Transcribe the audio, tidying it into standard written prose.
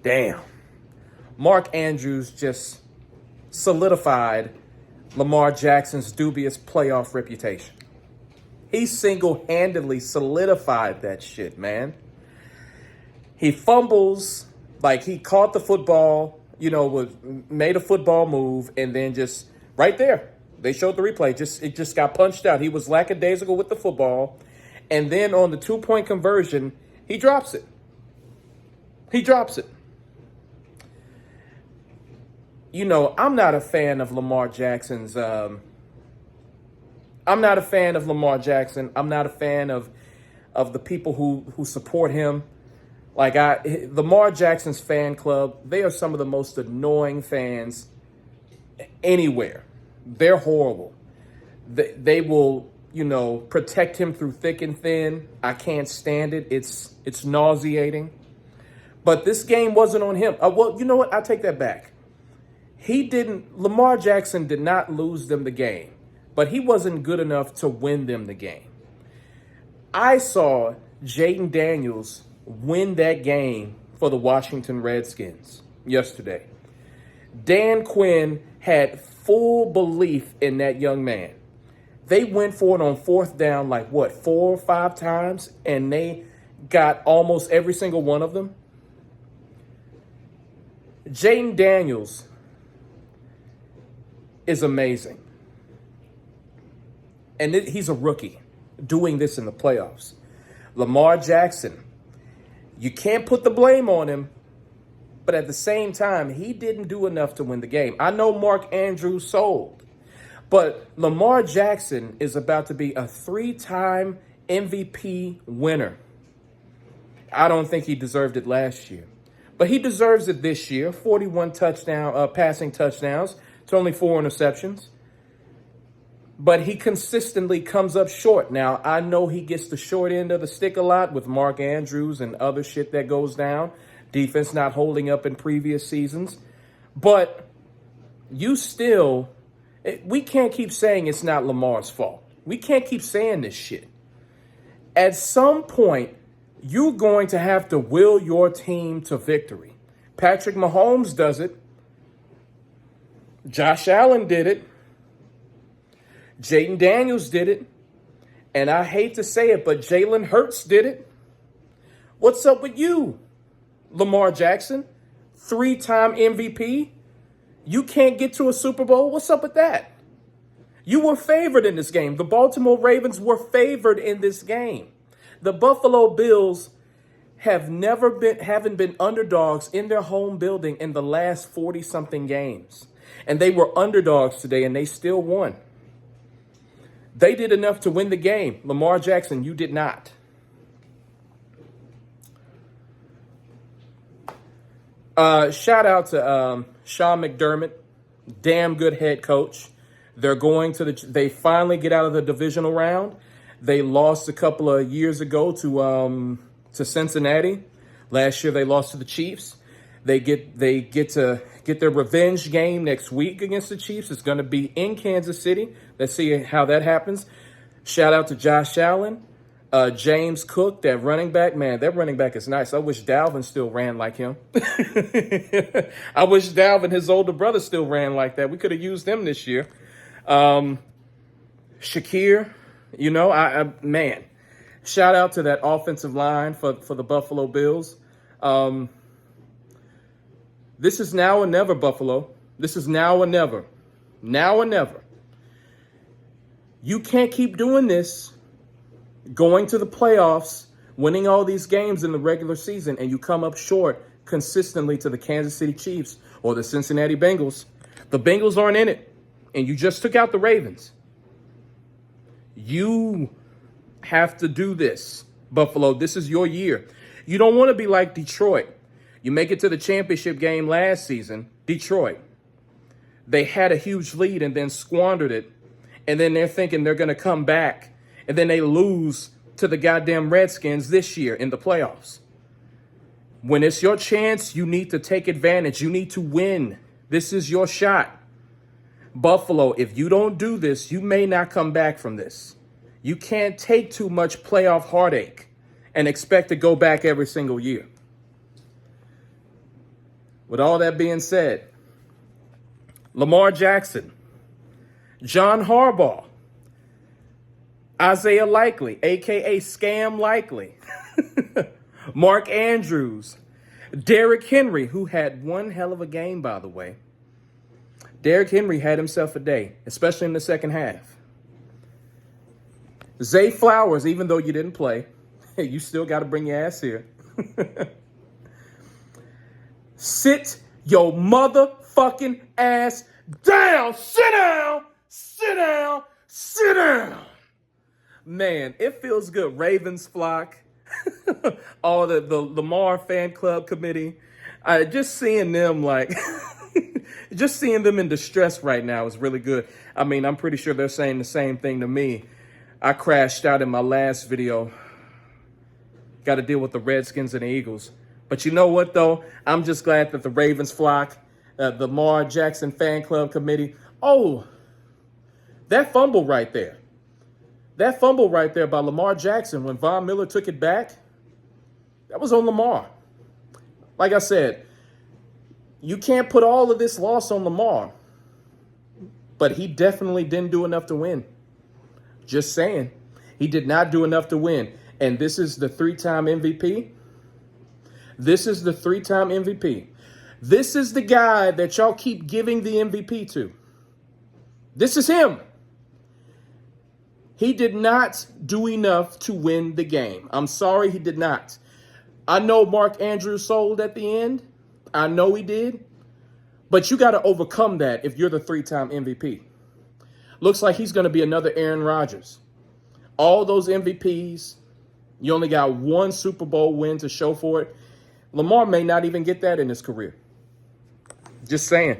Damn. Mark Andrews just solidified Lamar Jackson's dubious playoff reputation. He single-handedly solidified that shit, man. He fumbles, like he caught the football, made a football move, and then just right there, they showed the replay. It just got punched out. He was lackadaisical with the football, and then on the 2-point conversion, he drops it. I'm not a fan of Lamar Jackson's. I'm not a fan of Lamar Jackson. I'm not a fan of the people who support him. Lamar Jackson's fan club, they are some of the most annoying fans anywhere. They're horrible. They will, protect him through thick and thin. I can't stand it. It's nauseating. But this game wasn't on him. Well, you know what? I take that back. Lamar Jackson did not lose them the game, but he wasn't good enough to win them the game. I saw Jaden Daniels win that game for the Washington Redskins yesterday. Dan Quinn had full belief in that young man. They went for it on fourth down 4 or 5 times, and they got almost every single one of them. Jaden Daniels is amazing. And he's a rookie doing this in the playoffs. Lamar Jackson, you can't put the blame on him, but at the same time, he didn't do enough to win the game. I know Mark Andrews sold, but Lamar Jackson is about to be a 3-time MVP winner. I don't think he deserved it last year, but he deserves it this year. 41 passing touchdowns to only 4 interceptions. But he consistently comes up short. Now, I know he gets the short end of the stick a lot with Mark Andrews and other shit that goes down. Defense not holding up in previous seasons. But we can't keep saying it's not Lamar's fault. We can't keep saying this shit. At some point, you're going to have to will your team to victory. Patrick Mahomes does it. Josh Allen did it. Jaden Daniels did it. And I hate to say it, but Jalen Hurts did it. What's up with you, Lamar Jackson? 3-time MVP? You can't get to a Super Bowl? What's up with that? You were favored in this game. The Baltimore Ravens were favored in this game. The Buffalo Bills haven't been underdogs in their home building in the last 40-something games. And they were underdogs today, and they still won. They did enough to win the game. Lamar Jackson, you did not. Shout out to Sean McDermott, damn good head coach. They finally get out of the divisional round. They lost a couple of years ago to Cincinnati. Last year they lost to the Chiefs. They get to get their revenge game next week against the Chiefs. It's going to be in Kansas City. Let's see how that happens. Shout out to Josh Allen. James Cook, that running back. Man, that running back is nice. I wish Dalvin still ran like him. I wish Dalvin, his older brother, still ran like that. We could have used him this year. Shakir, man. Shout out to that offensive line for the Buffalo Bills. This is now or never, Buffalo. This is now or never. Now or never. You can't keep doing this, going to the playoffs, winning all these games in the regular season, and you come up short consistently to the Kansas City Chiefs or the Cincinnati Bengals. The Bengals aren't in it, and you just took out the Ravens. You have to do this, Buffalo. This is your year. You don't want to be like Detroit. You make it to the championship game last season, Detroit. They had a huge lead and then squandered it. And then they're thinking they're going to come back. And then they lose to the goddamn Redskins this year in the playoffs. When it's your chance, you need to take advantage. You need to win. This is your shot. Buffalo, if you don't do this, you may not come back from this. You can't take too much playoff heartache and expect to go back every single year. With all that being said, Lamar Jackson, John Harbaugh, Isaiah Likely, a.k.a. Scam Likely, Mark Andrews, Derrick Henry, who had one hell of a game, by the way. Derrick Henry had himself a day, especially in the second half. Zay Flowers, even though you didn't play, you still got to bring your ass here. Sit your motherfucking ass down. Sit down. Sit down. Sit down. Man, it feels good. Ravens flock, all the Lamar fan club committee. Just seeing them just seeing them in distress right now is really good. I mean, I'm pretty sure they're saying the same thing to me. I crashed out in my last video. Got to deal with the Redskins and the Eagles. But you know what, though? I'm just glad that the Ravens flock, the Lamar Jackson fan club committee. Oh, that fumble right there. That fumble right there by Lamar Jackson when Von Miller took it back, that was on Lamar. Like I said, you can't put all of this loss on Lamar. But he definitely didn't do enough to win. Just saying. He did not do enough to win. And this is the three-time MVP. This is the three-time MVP. This is the guy that y'all keep giving the MVP to. This is him. He did not do enough to win the game. I'm sorry, he did not. I know Mark Andrews sold at the end. I know he did. But you got to overcome that if you're the three-time MVP. Looks like he's going to be another Aaron Rodgers. All those MVPs, you only got one Super Bowl win to show for it. Lamar may not even get that in his career. Just saying.